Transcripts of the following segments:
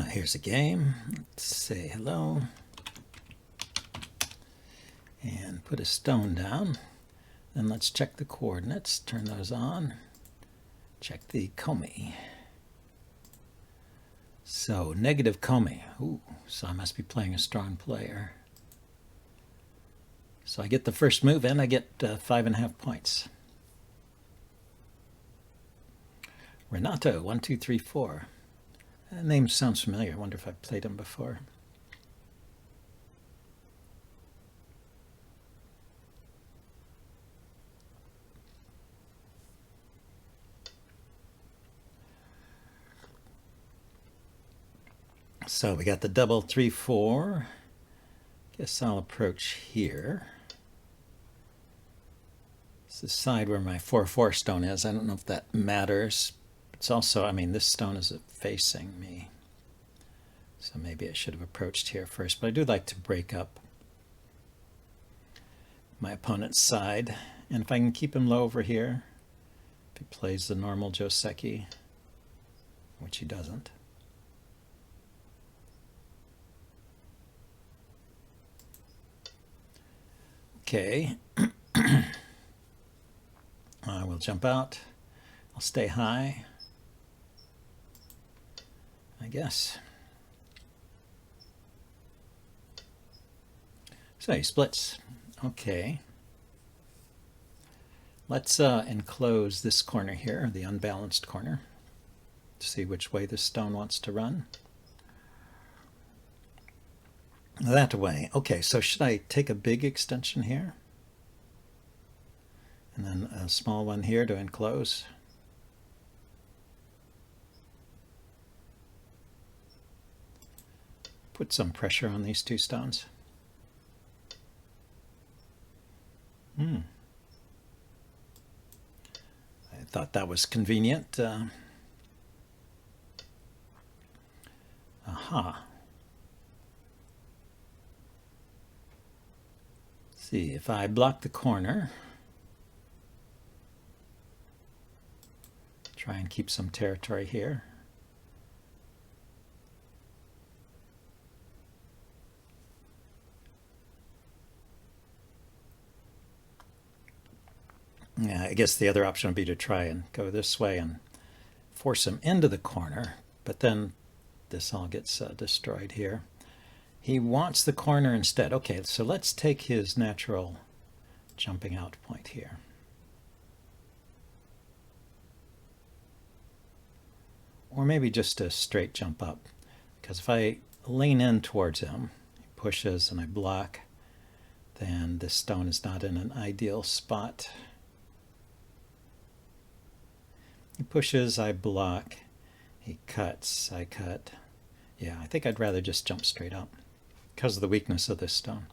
Here's a game. Let's say hello and put a stone down. Then let's check the coordinates, turn those on, check the komi. So negative komi. Ooh, so I must be playing a strong player. So I get the first move and I get 5.5 points. Renato, 1, 2, 3, 4. That name sounds familiar. I wonder if I've played him before. So we got the double 3, 4. Guess I'll approach here. It's the side where my 4, 4 stone is. I don't know if that matters. It's also, I mean, this stone is facing me. So maybe I should have approached here first. But I do like to break up my opponent's side. And if I can keep him low over here, if he plays the normal Joseki, which he doesn't. Okay. I will jump out. I'll stay high, I guess. So he splits. Okay. Let's enclose this corner here, the unbalanced corner, to see which way this stone wants to run. That way. Okay, so should I take a big extension here? And then a small one here to enclose? Put some pressure on these two stones. I thought that was convenient. Aha. See, if I block the corner, try and keep some territory here. Yeah, I guess the other option would be to try and go this way and force him into the corner, but then this all gets destroyed here. He wants the corner instead. Okay, so let's take his natural jumping out point here. Or maybe just a straight jump up, because if I lean in towards him, he pushes and I block, then this stone is not in an ideal spot. He pushes, I block. He cuts, I cut. Yeah, I think I'd rather just jump straight up because of the weakness of this stone.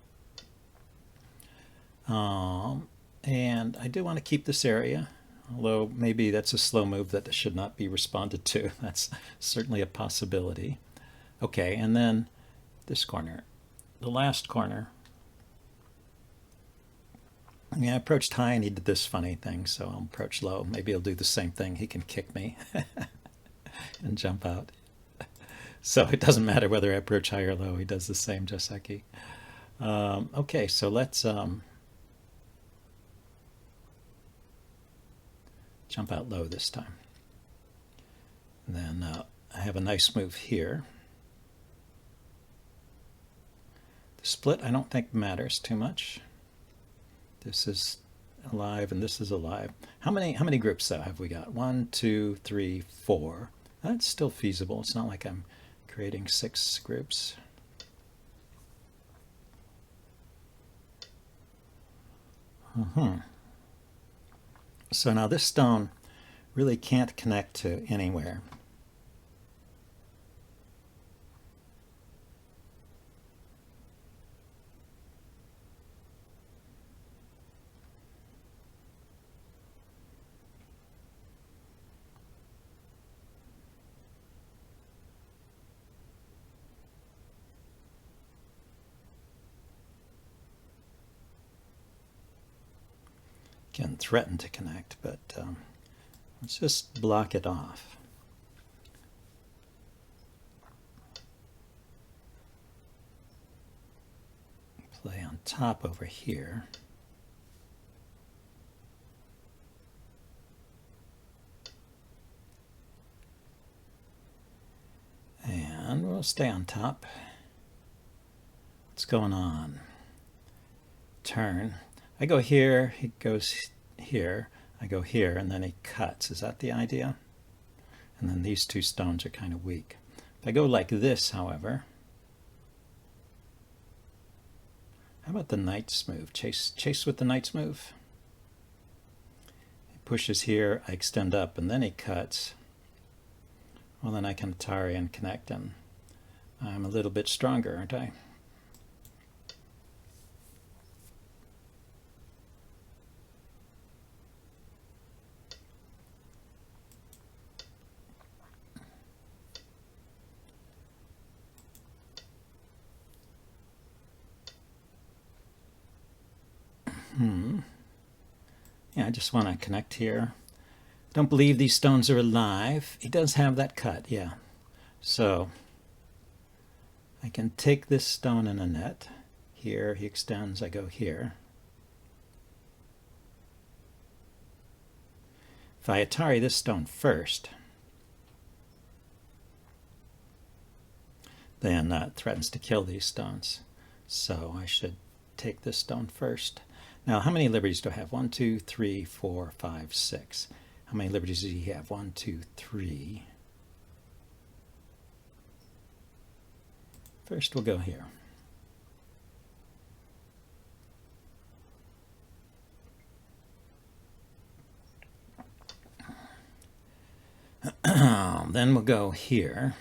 And I do want to keep this area, although maybe that's a slow move that should not be responded to. That's certainly a possibility. Okay, and then this corner, the last corner. Yeah, I approached high and he did this funny thing, so I'll approach low. Maybe he'll do the same thing. He can kick me and jump out. So it doesn't matter whether I approach high or low. He does the same Joseki. Okay, so let's jump out low this time. And then I have a nice move here. The split I don't think matters too much. This is alive and this is alive. How many groups though have we got? 1, 2, 3, 4. That's still feasible. It's not like I'm creating 6 groups. So now this stone really can't connect to anywhere. Can threaten to connect, but let's just block it off. play on top over here. And we'll stay on top. What's going on? Turn. I go here, he goes here, I go here, and then he cuts. Is that the idea? And then these two stones are kind of weak. If I go like this, however, how about the knight's move? Chase with the knight's move. He pushes here, I extend up, and then he cuts. Well, then I can Atari and connect, and I'm a little bit stronger, aren't I? Yeah, I just want to connect here. I don't believe these stones are alive. He does have that cut, yeah. So I can take this stone in a net. Here he extends, I go here. If I Atari this stone first, then that threatens to kill these stones. So I should take this stone first. Now, how many liberties do I have? 1, 2, 3, 4, 5, 6. How many liberties does he have? 1, 2, 3. First, we'll go here. Then we'll go here.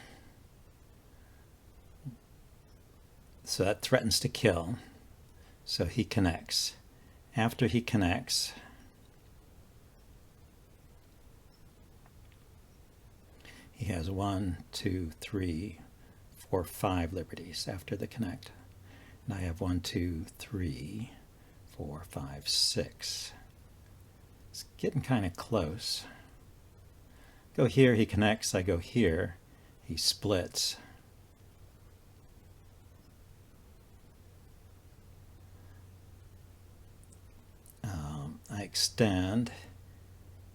So that threatens to kill. So he connects. After he connects, he has 1, 2, 3, 4, 5 liberties after the connect. And I have 1, 2, 3, 4, 5, 6. It's getting kind of close. Go here, he connects. I go here, he splits. I extend,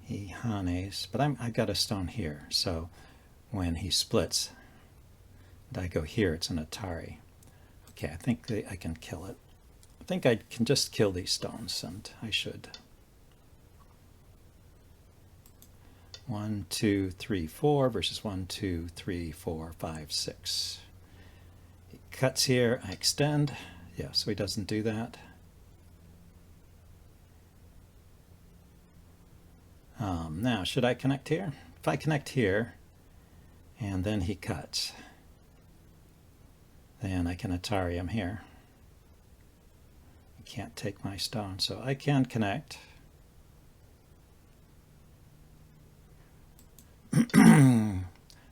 he hanes, but I've got a stone here, so when he splits and I go here, it's an Atari. Okay, I think I can kill it. I think I can just kill these stones, and I should. 1, 2, 3, 4 versus 1, 2, 3, 4, 5, 6. He cuts here, I extend. Yeah, so he doesn't do that. Now, should I connect here? If I connect here, and then he cuts, then I can Atari him here. I can't take my stone, so I can connect. I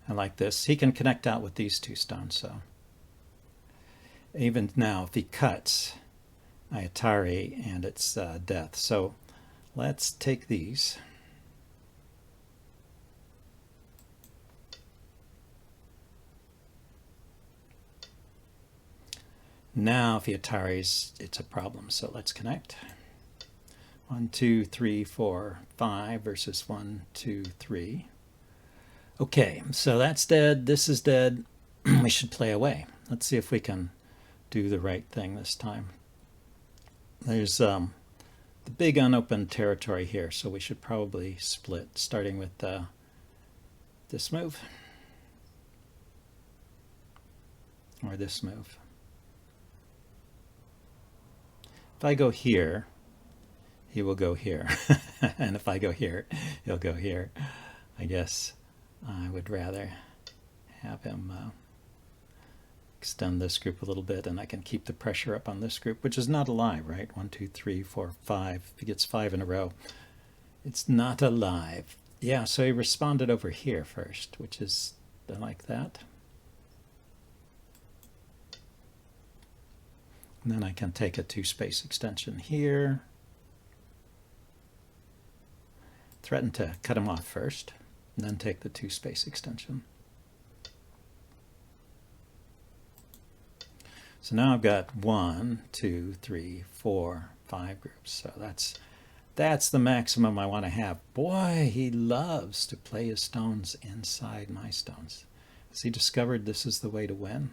like this. He can connect out with these two stones, so even now, if he cuts, I Atari, and it's death. So let's take these. Now, if he Ataris, it's a problem. So let's connect. 1, 2, 3, 4, 5 versus 1, 2, 3. Okay, so that's dead. This is dead. We should play away. Let's see if we can do the right thing this time. There's the big unopened territory here, so we should probably split, starting with this move or this move. If I go here, he will go here. And if I go here, he'll go here. I guess I would rather have him extend this group a little bit, and I can keep the pressure up on this group, which is not alive, right? 1, 2, 3, 4, 5. If he gets 5 in a row, it's not alive. Yeah, so he responded over here first, which is, I like that. And then I can take a 2-space extension here. Threaten to cut him off first, and then take the 2-space extension. So now I've got 1, 2, 3, 4, 5 groups. So that's the maximum I want to have. Boy, he loves to play his stones inside my stones. Has he discovered this is the way to win?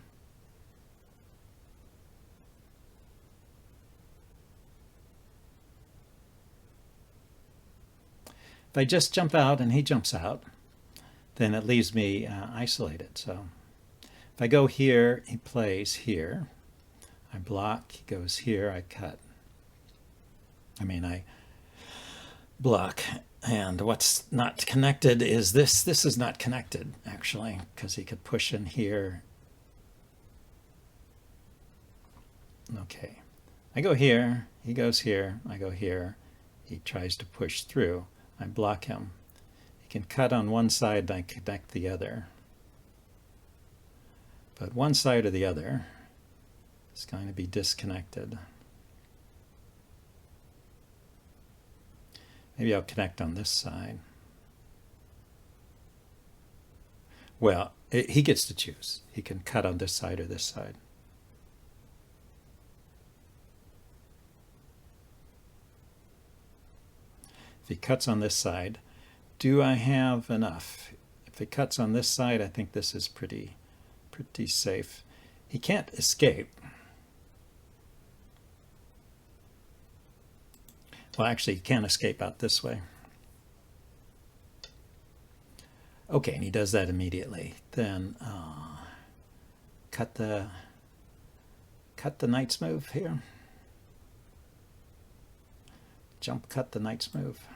If I just jump out and he jumps out, then it leaves me isolated. So if I go here, he plays here. I block, he goes here, I cut. I block. And what's not connected is this. This is not connected, actually, because he could push in here. Okay. I go here, he goes here, I go here. He tries to push through. I block him. He can cut on one side and I connect the other. But one side or the other is going to be disconnected. Maybe I'll connect on this side. Well, he gets to choose. He can cut on this side or this side. If he cuts on this side, do I have enough? If he cuts on this side, I think this is pretty safe. He can't escape. Well, actually, he can't escape out this way. Okay, and he does that immediately. Then cut the knight's move here. Jump cut the knight's move.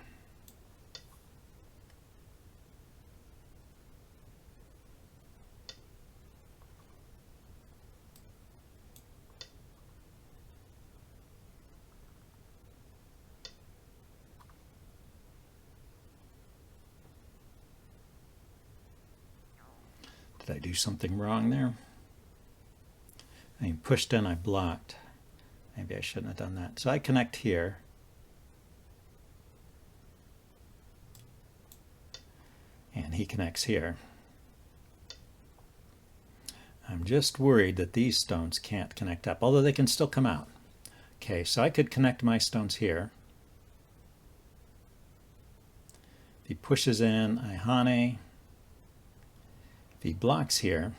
Did I do something wrong there? I pushed in, I blocked. Maybe I shouldn't have done that. So I connect here. And he connects here. I'm just worried that these stones can't connect up, although they can still come out. Okay, so I could connect my stones here. If he pushes in, I hane. If he blocks here,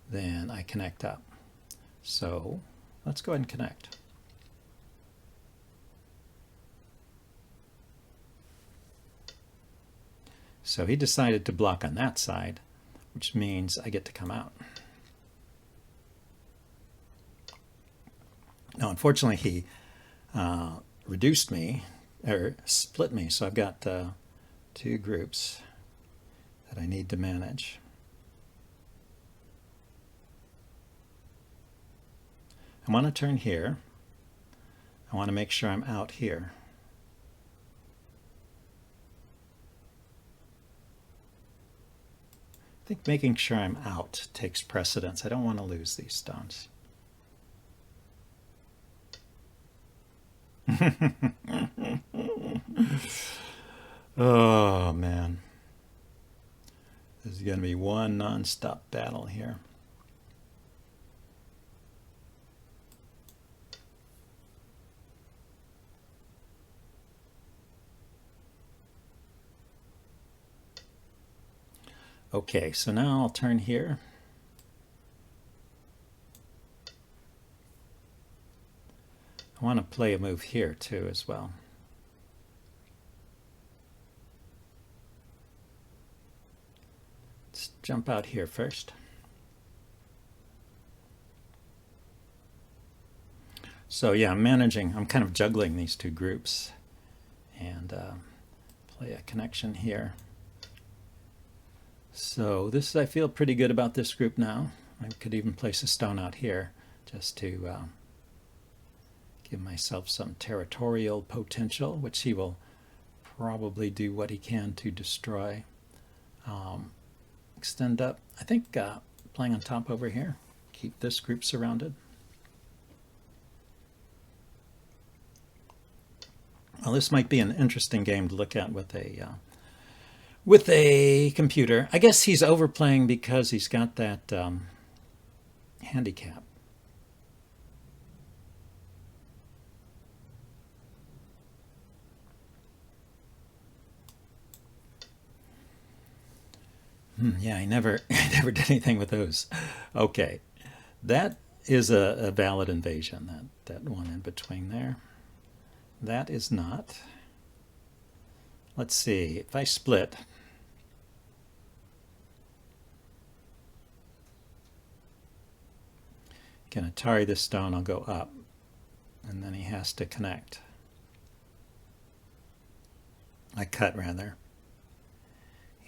then I connect up. So let's go ahead and connect. So he decided to block on that side, which means I get to come out. Now, unfortunately, he reduced me, or split me, so I've got two groups that I need to manage. I want to turn here. I want to make sure I'm out here. I think making sure I'm out takes precedence. I don't want to lose these stones. Oh, man. This is going to be one non-stop battle here. Okay, so now I'll turn here. I want to play a move here too as well. Let's jump out here first. So yeah, I'm kind of juggling these two groups and play a connection here. So this, I feel pretty good about this group now. I could even place a stone out here just to give myself some territorial potential, which he will probably do what he can to destroy. Extend up. I think playing on top over here. Keep this group surrounded. Well, this might be an interesting game to look at with with a computer. I guess he's overplaying because he's got that handicap. Yeah, I never did anything with those. Okay, that is a valid invasion, that one in between there. That is not. Let's see, if I split, can Atari this stone, I'll go up, and then he has to connect. I cut, rather.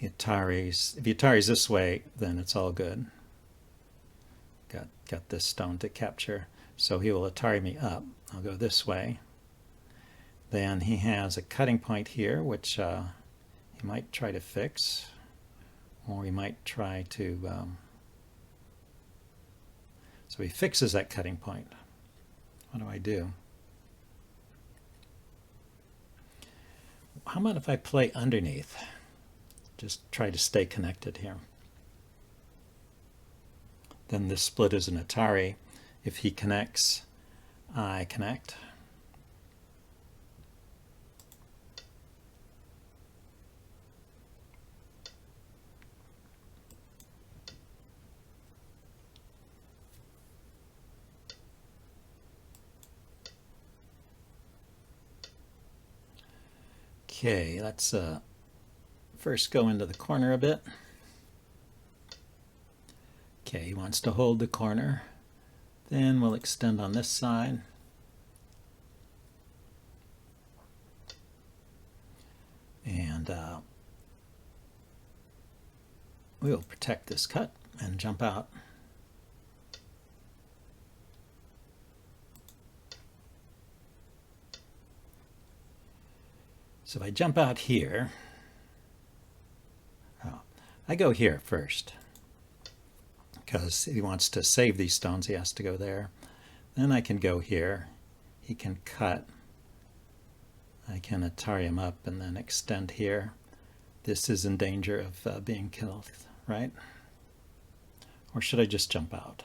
If he Ataris this way, then it's all good. Got this stone to capture. So he will Atari me up. I'll go this way. Then he has a cutting point here, which he might try to fix, or he might try to... so he fixes that cutting point. What do I do? How about if I play underneath? Just try to stay connected here. Then this split is an Atari. If he connects, I connect. Okay, let's first go into the corner a bit. Okay, he wants to hold the corner. Then we'll extend on this side. And we'll protect this cut and jump out. So if I jump out here, I go here first, because if he wants to save these stones, he has to go there. Then I can go here. He can cut. I can Atari him up and then extend here. This is in danger of being killed, right? Or should I just jump out?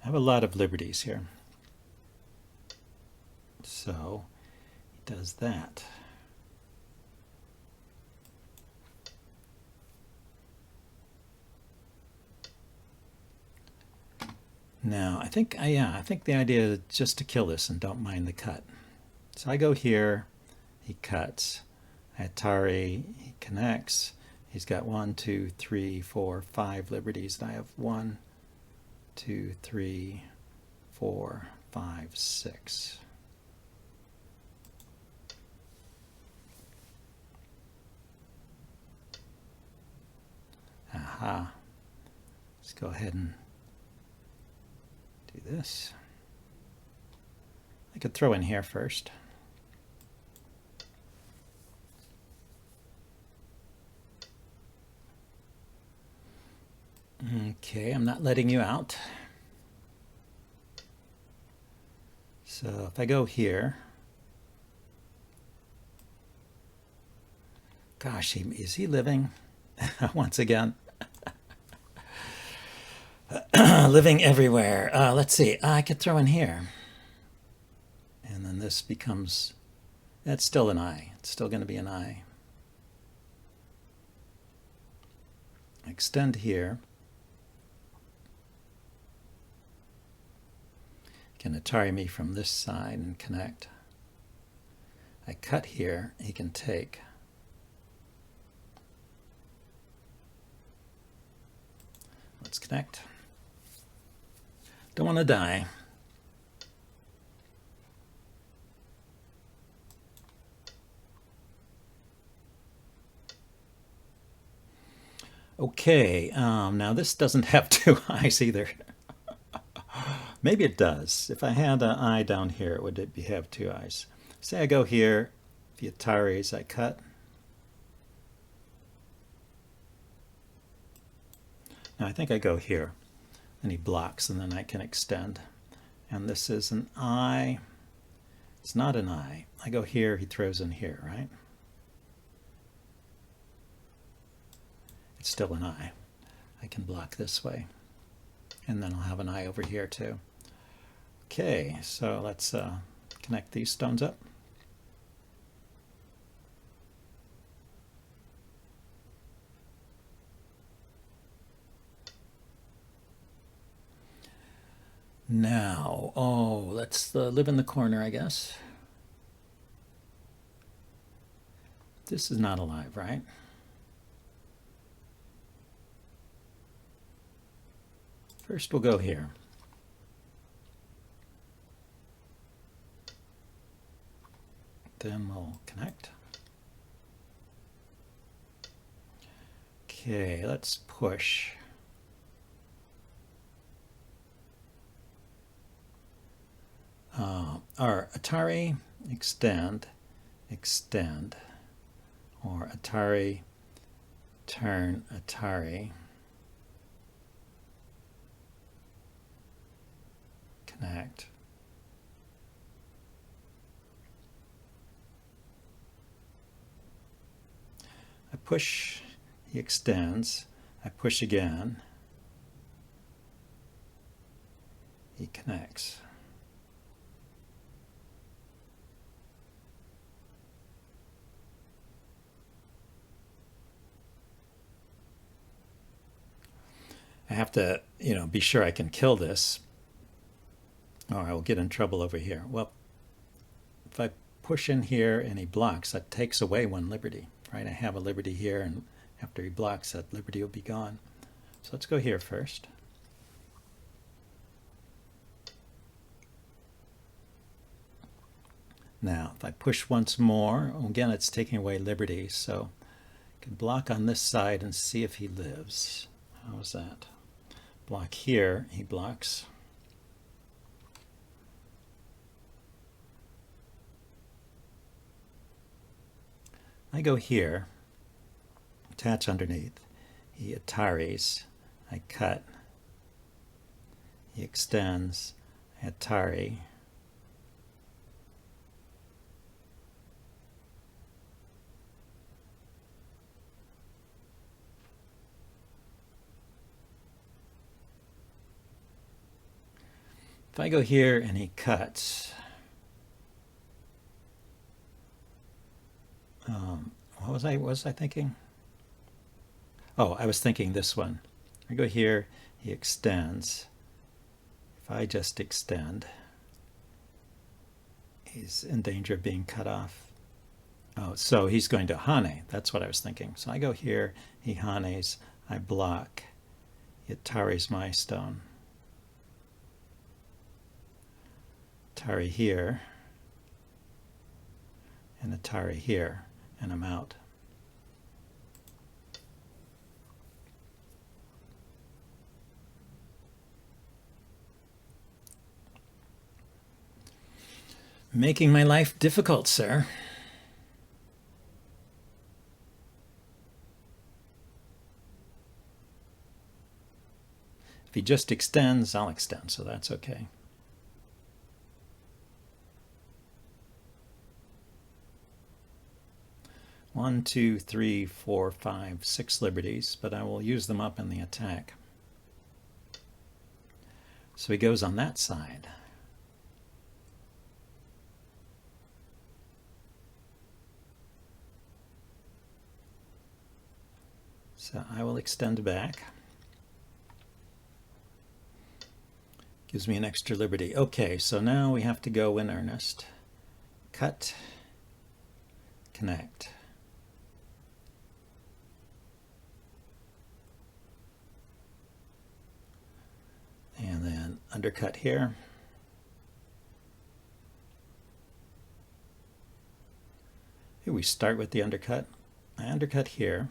I have a lot of liberties here. So he does that. Now, I think the idea is just to kill this and don't mind the cut. So I go here, he cuts. Atari, he connects. He's got 1, 2, 3, 4, 5 liberties. And I have 1, 2, 3, 4, 5, 6. Aha. Let's go ahead and do this. I could throw in here first. Okay, I'm not letting you out. So if I go here, gosh, is he living? Once again. Living everywhere. Let's see. I could throw in here. And then this becomes... That's still an I. It's still going to be an I. Extend here. Can Atari me from this side and connect. I cut here. He can take. Let's connect. Don't want to die. Okay, now this doesn't have 2 eyes either. Maybe it does. If I had an eye down here, would it have 2 eyes? Say I go here, the Ataris, I cut. Now I think I go here, and he blocks, and then I can extend. And this is an I. It's not an I. I go here, he throws in here, right? It's still an I. I can block this way. And then I'll have an I over here too. Okay, so let's connect these stones up. Now, let's live in the corner, I guess. This is not alive, right? First we'll go here. Then we'll connect. Okay, let's push. Our Atari extend, or Atari turn Atari, connect. I push, he extends, I push again, he connects. I have to, be sure I can kill this, or I will get in trouble over here. Well, if I push in here and he blocks, that takes away one liberty, right? I have a liberty here, and after he blocks, that liberty will be gone. So let's go here first. Now, if I push once more, again, it's taking away liberty, so I can block on this side and see if he lives. How's that? Block here, he blocks. I go here, attach underneath, he Ataris, I cut, he extends, Atari, if I go here and he cuts, what was I thinking? Oh, I was thinking this one. I go here, he extends. If I just extend, he's in danger of being cut off. Oh, so he's going to hane. That's what I was thinking. So I go here, he hanes, I block. He Atari's my stone. Atari here, and Atari here, and I'm out. Making my life difficult, sir. If he just extends, I'll extend, so that's okay. One, two, three, four, five, 6 liberties, but I will use them up in the attack. So he goes on that side. So I will extend back. Gives me an extra liberty. Okay, so now we have to go in earnest. Cut, connect. And then undercut here. Here we start with the undercut. I undercut here,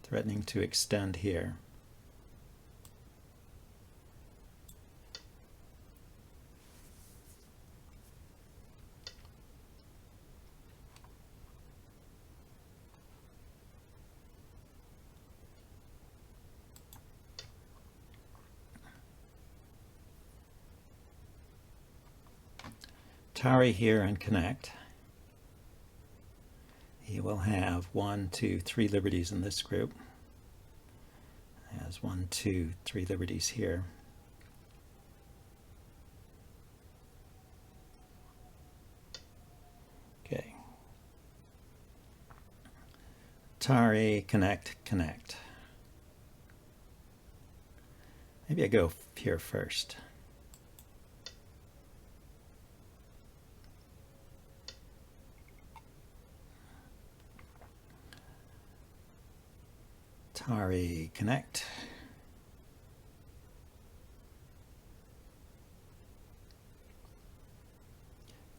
threatening to extend here. Atari here and connect. He will have 1, 2, 3 liberties in this group. He has 1, 2, 3 liberties here. Okay. Atari, connect, connect. Maybe I go here first. Atari, connect.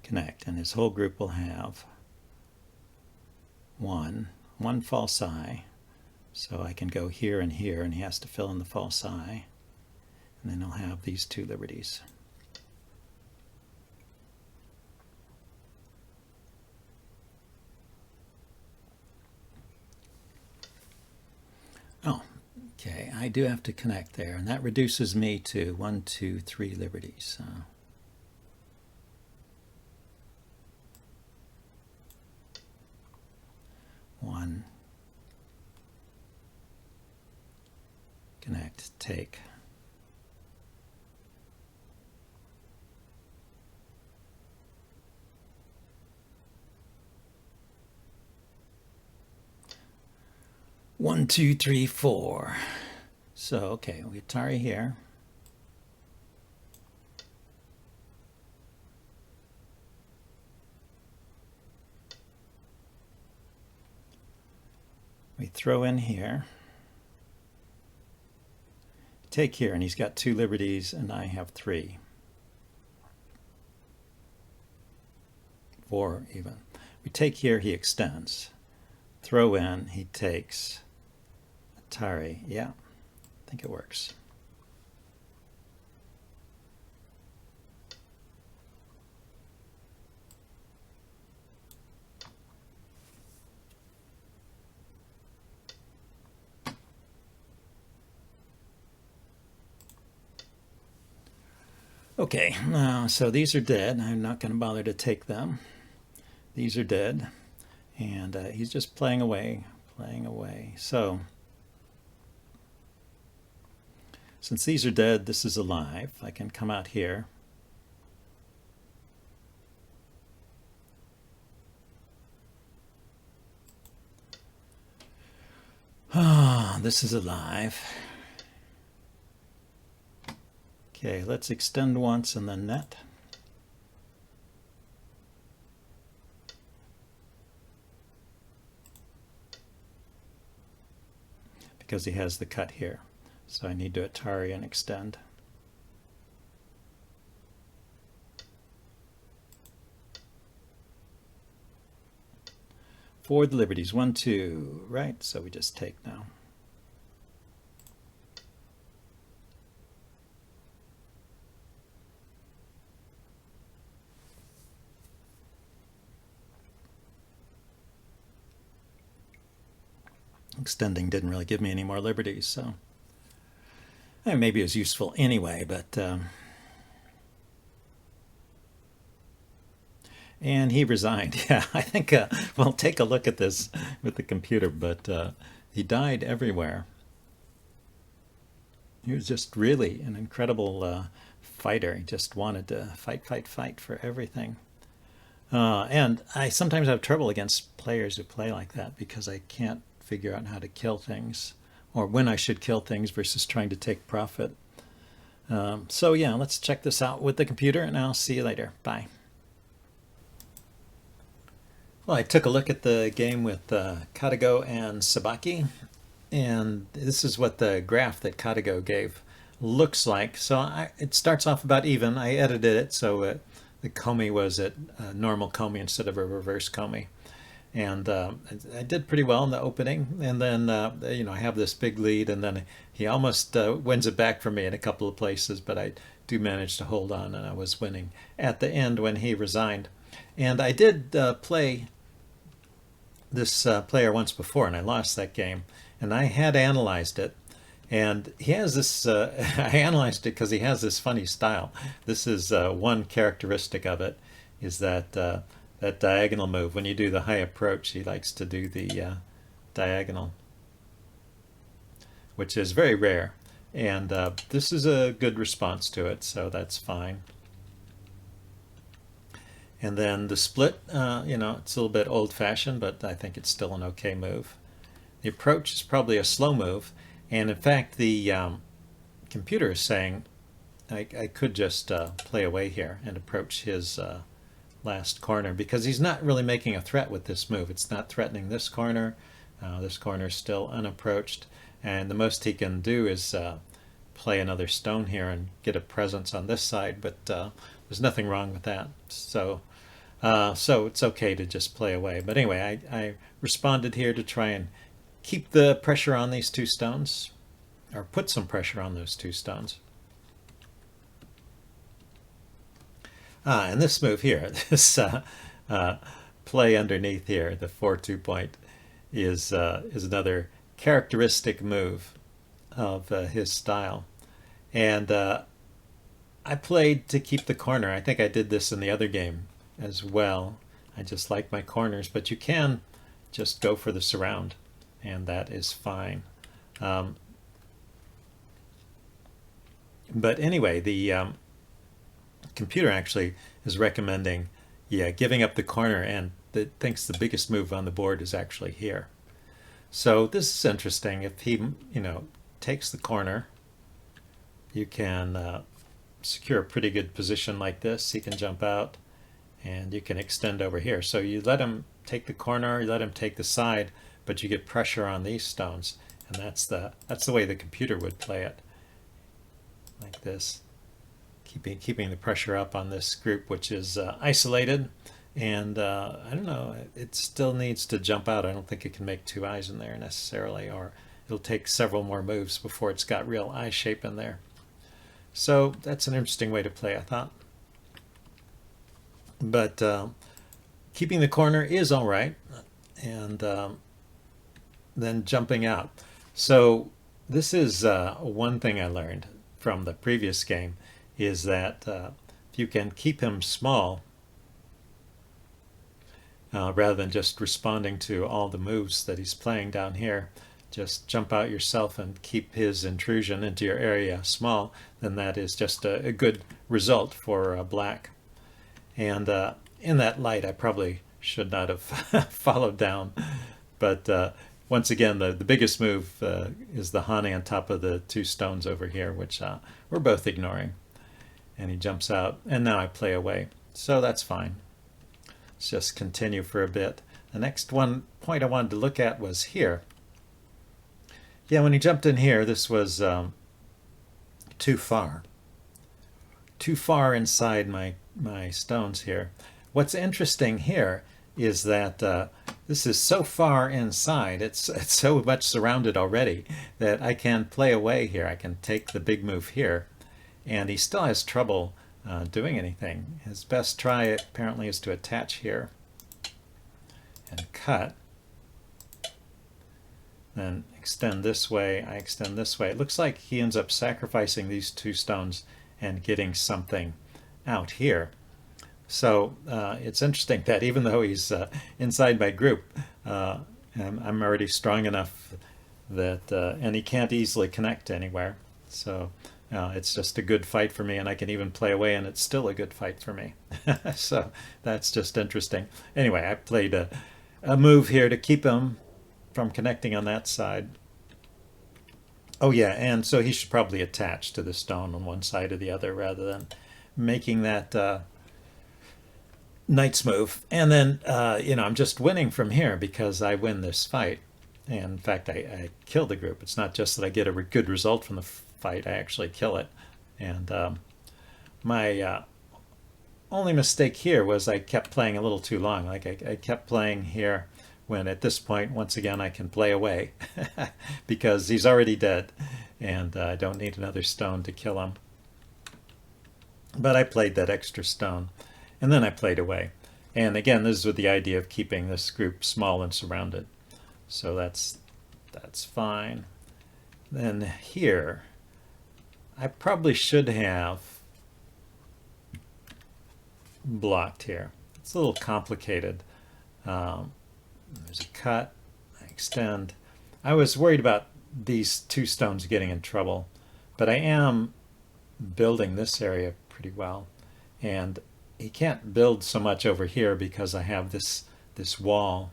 Connect, and his whole group will have one false eye. So I can go here, and he has to fill in the false eye. And then he'll have these 2 liberties. Oh, okay, I do have to connect there, and that reduces me to 1, 2, 3 liberties. 1, connect, take. One, two, three, four. So, okay, we Atari here. We throw in here. Take here, and he's got 2 liberties, and I have 3. 4 even. We take here, he extends. Throw in, he takes. Atari, yeah, I think it works. Okay, so these are dead. I'm not going to bother to take them. These are dead. And he's just playing away, playing away. So, since these are dead, this is alive. I can come out here. Ah, this is alive. Okay, let's extend once and then net. Because he has the cut here. So I need to Atari and extend. For the liberties, 1, 2, right? So we just take now. Extending didn't really give me any more liberties, so maybe it was useful anyway, but and he resigned. Yeah, I think we'll take a look at this with the computer, but he died everywhere. He was just really an incredible fighter. He just wanted to fight, fight, fight for everything. And I sometimes have trouble against players who play like that because I can't figure out how to kill things or when I should kill things versus trying to take profit. So yeah, let's check this out with the computer, and I'll see you later. Bye. Well, I took a look at the game with Katago and Sabaki, and this is what the graph that Katago gave looks like. So it starts off about even. I edited it so the Komi was at normal Komi instead of a reverse Komi. And I did pretty well in the opening, and then I have this big lead, and then he almost wins it back for me in a couple of places, but I do manage to hold on, and I was winning at the end when he resigned. And I did play this player once before, and I lost that game, and I had analyzed it, and he has this I analyzed it because he has this funny style. This is one characteristic of it. is that that diagonal move. When you do the high approach, he likes to do the diagonal, which is very rare. And this is a good response to it, so that's fine. And then the split, you know, it's a little bit old-fashioned, but I think it's still an okay move. The approach is probably a slow move, and in fact, the computer is saying I could just play away here and approach his last corner, because he's not really making a threat with this move. It's not threatening this corner. This corner is still unapproached, and the most he can do is play another stone here and get a presence on this side, but there's nothing wrong with that. So it's okay to just play away. But anyway, I responded here to try and keep the pressure on these two stones, or put some pressure on those two stones. And this move here, this play underneath here, the 4-2 point, is another characteristic move of his style. And I played to keep the corner. I think I did this in the other game as well. I just like my corners, but you can just go for the surround, and that is fine. But anyway, the computer actually is recommending, giving up the corner, and thinks the biggest move on the board is actually here. So this is interesting. If he, takes the corner, you can secure a pretty good position like this. He can jump out, and you can extend over here. So you let him take the corner, you let him take the side, but you get pressure on these stones, and that's the way the computer would play it, like this. Keeping the pressure up on this group, which is isolated, and I don't know, it still needs to jump out. I don't think it can make two eyes in there necessarily, or it'll take several more moves before it's got real eye shape in there. So that's an interesting way to play, I thought. But keeping the corner is all right, and then jumping out. So this is one thing I learned from the previous game, is that if you can keep him small, rather than just responding to all the moves that he's playing down here, just jump out yourself and keep his intrusion into your area small, then that is just a good result for black. And in that light, I probably should not have followed down. But once again, the biggest move is the Hane on top of the two stones over here, which we're both ignoring. And he jumps out, and now I play away. So that's fine. Let's just continue for a bit. The next point I wanted to look at was here. Yeah, when he jumped in here, this was too far. Too far inside my stones here. What's interesting here is that this is so far inside, it's so much surrounded already, that I can play away here. I can take the big move here, and he still has trouble doing anything. His best try apparently is to attach here and cut, then extend this way. I extend this way. It looks like he ends up sacrificing these two stones and getting something out here. So it's interesting that even though he's inside my group, I'm already strong enough that, and he can't easily connect anywhere. So it's just a good fight for me, and I can even play away, and it's still a good fight for me. So that's just interesting. Anyway, I played a move here to keep him from connecting on that side. Oh yeah, and so he should probably attach to the stone on one side or the other rather than making that knight's move. And then, I'm just winning from here because I win this fight. And in fact, I kill the group. It's not just that I get a good result from the fight, I actually kill it. And my only mistake here was I kept playing a little too long. Like I kept playing here, when at this point, once again, I can play away because he's already dead, and I don't need another stone to kill him. But I played that extra stone, and then I played away. And again, this is with the idea of keeping this group small and surrounded. So that's fine. Then here, I probably should have blocked here. It's a little complicated. There's a cut. I extend. I was worried about these two stones getting in trouble, but I am building this area pretty well. And he can't build so much over here because I have this wall.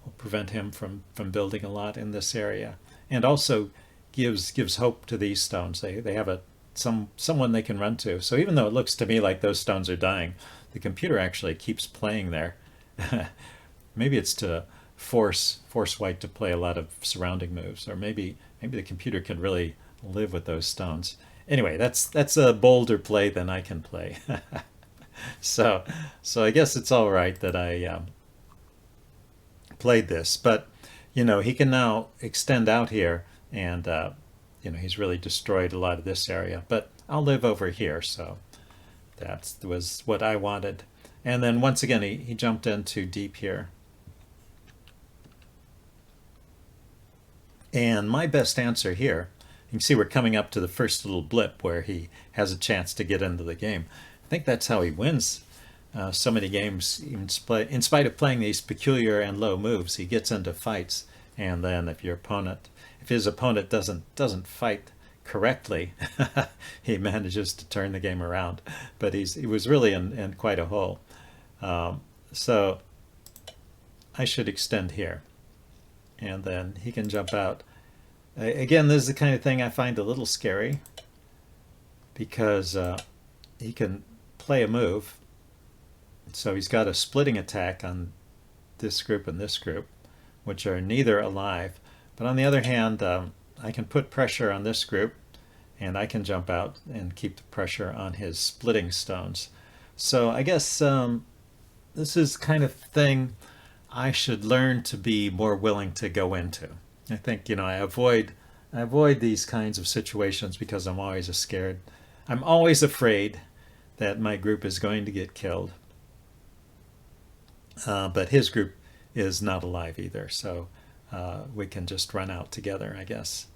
Will prevent him from building a lot in this area, and also gives hope to these stones. They have someone they can run to. So even though it looks to me like those stones are dying, the computer actually keeps playing there. Maybe it's to force white to play a lot of surrounding moves, or maybe the computer can really live with those stones. Anyway, that's a bolder play than I can play. so I guess it's all right that I played this, but he can now extend out here, and he's really destroyed a lot of this area, but I'll live over here. So that was what I wanted. And then once again he jumped in too deep here, and my best answer here, you can see we're coming up to the first little blip where he has a chance to get into the game. I think that's how he wins so many games. In spite of playing these peculiar and low moves, he gets into fights, and then if his opponent doesn't fight correctly, he manages to turn the game around. But he was really in quite a hole. So I should extend here, and then he can jump out. Again, this is the kind of thing I find a little scary, because he can play a move. So he's got a splitting attack on this group and this group, which are neither alive. But on the other hand, I can put pressure on this group, and I can jump out and keep the pressure on his splitting stones. So I guess this is kind of thing I should learn to be more willing to go into. I think I avoid these kinds of situations because I'm always scared. I'm always afraid that my group is going to get killed. But his group is not alive either, so we can just run out together, I guess.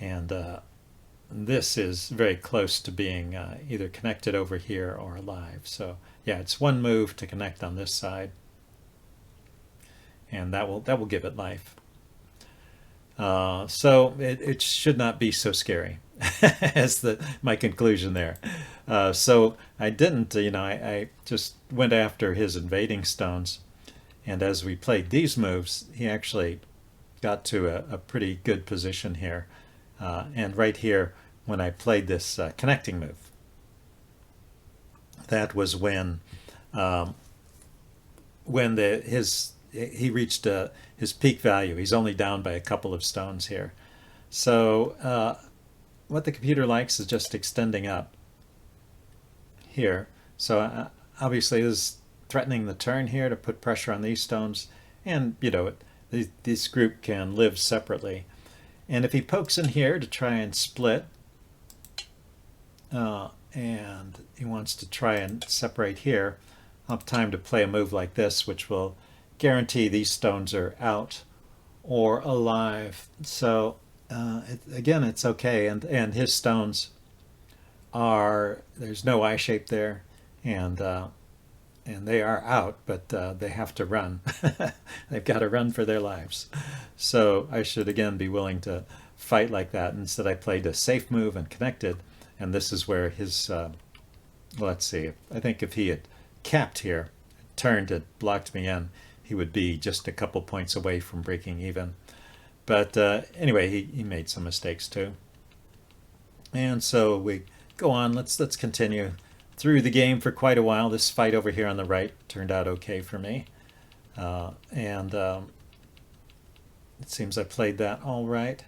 And this is very close to being either connected over here or alive. So yeah, it's one move to connect on this side, and that will give it life. So it should not be so scary as my conclusion there. So I didn't, I just went after his invading stones, and as we played these moves, he actually got to a pretty good position here. And right here, when I played this connecting move, that was when he reached his peak value. He's only down by a couple of stones here. So what the computer likes is just extending up here. So obviously this is threatening the turn here to put pressure on these stones, and this group can live separately. And if he pokes in here to try and split, and he wants to try and separate here, I'll have time to play a move like this, which will guarantee these stones are out or alive. So again, it's okay, and his stones there's no eye shape there, and they are out, but they have to run. They've got to run for their lives. So I should again be willing to fight like that. Instead, I played a safe move and connected, and this is where his let's see, I think if he had capped here, turned it, blocked me in, he would be just a couple points away from breaking even. But anyway, he made some mistakes too. And so we go on. Let's continue through the game for quite a while. This fight over here on the right turned out okay for me. And it seems I played that all right.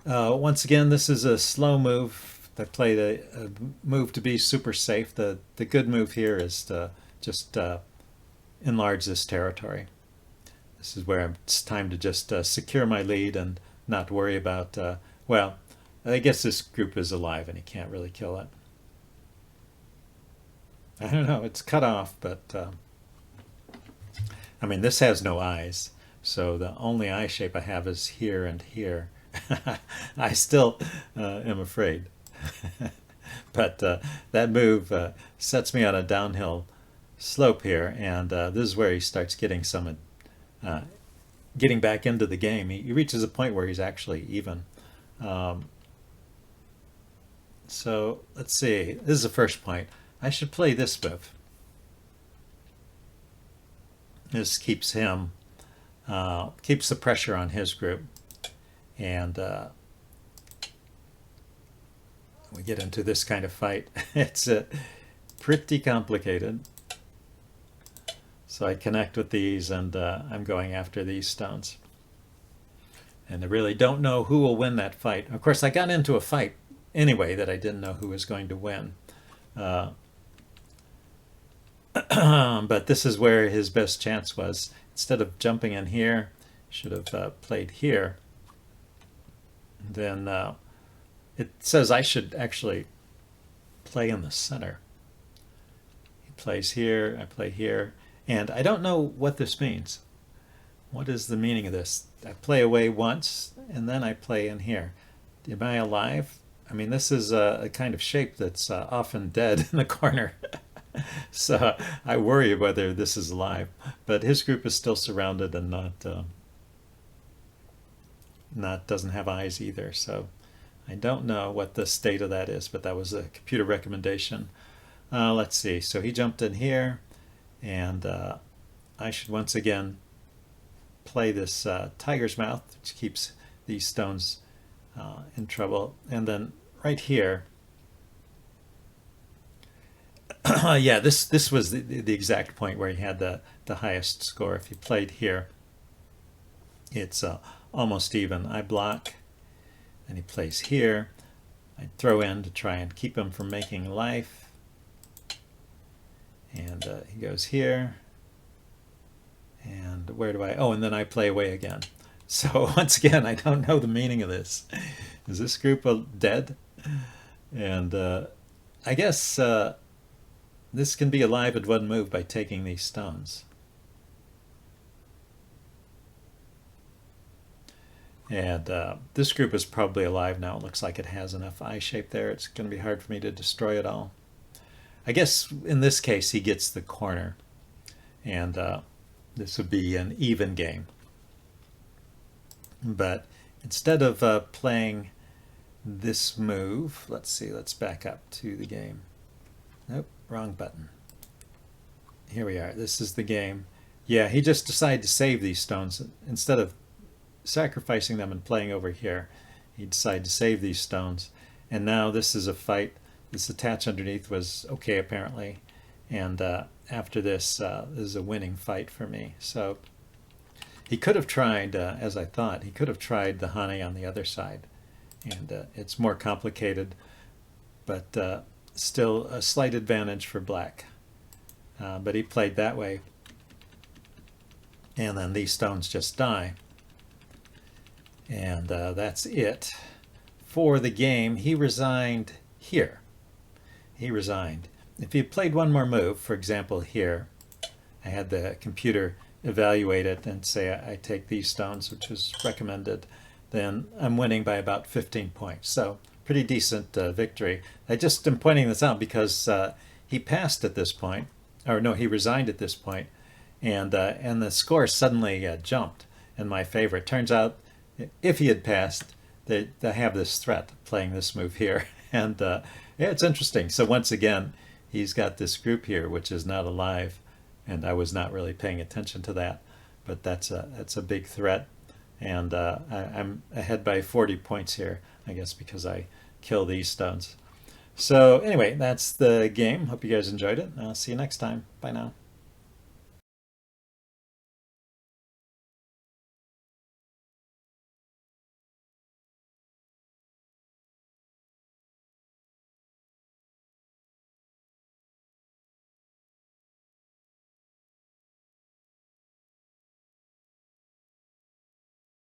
Once again, this is a slow move. I played a move to be super safe. The good move here is to just enlarge this territory. This is where it's time to just secure my lead and not worry about, well, I guess this group is alive and he can't really kill it. I don't know, it's cut off, but I mean, this has no eyes, so the only eye shape I have is here and here. I still am afraid. but that move sets me on a downhill slope here, and this is where he starts getting some getting back into the game. He reaches a point where he's actually even. So let's see. This is the first point. I should play this move. This keeps him, keeps the pressure on his group, and we get into this kind of fight. It's pretty complicated. So I connect with these, and I'm going after these stones. And I really don't know who will win that fight. Of course, I got into a fight anyway that I didn't know who was going to win. But this is where his best chance was. Instead of jumping in here, should have played here. Then it says I should actually play in the center. He plays here, I play here. And I don't know what this means. What is the meaning of this? I play away once, and then I play in here. Am I alive? I mean, this is a kind of shape that's often dead in the corner. So I worry whether this is alive. But his group is still surrounded and not doesn't have eyes either. So I don't know what the state of that is, but that was a computer recommendation. Let's see. So he jumped in here. And I should once again play this tiger's mouth, which keeps these stones in trouble. And then right here, yeah, this was the exact point where he had the highest score. If he played here, it's almost even. I block, and he plays here. I throw in to try and keep him from making life. And he goes here, and where do I, oh, and then I play away again. So once again, I don't know the meaning of this. Is this group dead? And I guess this can be alive at one move by taking these stones. And this group is probably alive now. It looks like it has enough eye shape there. It's going to be hard for me to destroy it all. I guess in this case he gets the corner, and this would be an even game. But instead of playing this move, let's see, let's back up to the game. Nope, wrong button. Here we are. This is the game. Yeah, he just decided to save these stones. Instead of sacrificing them and playing over here, he decided to save these stones. And now this is a fight. This attach underneath was okay, apparently, and after this, this is a winning fight for me. So he could have tried, as I thought, he could have tried the honey on the other side, and it's more complicated, but still a slight advantage for black. But he played that way, and then these stones just die, and that's it for the game. He resigned here. He resigned. If he played one more move, for example here, I had the computer evaluate it and say I take these stones, which was recommended, then I'm winning by about 15 points. So pretty decent victory. I just am pointing this out because he passed at this point, or no, he resigned at this point, and the score suddenly jumped in my favor. It turns out if he had passed, they have this threat playing this move here. And yeah, it's interesting. So once again, he's got this group here, which is not alive, and I was not really paying attention to that. But that's a big threat, and I'm ahead by 40 points here, I guess, because I kill these stones. So anyway, that's the game. Hope you guys enjoyed it. I'll see you next time. Bye now.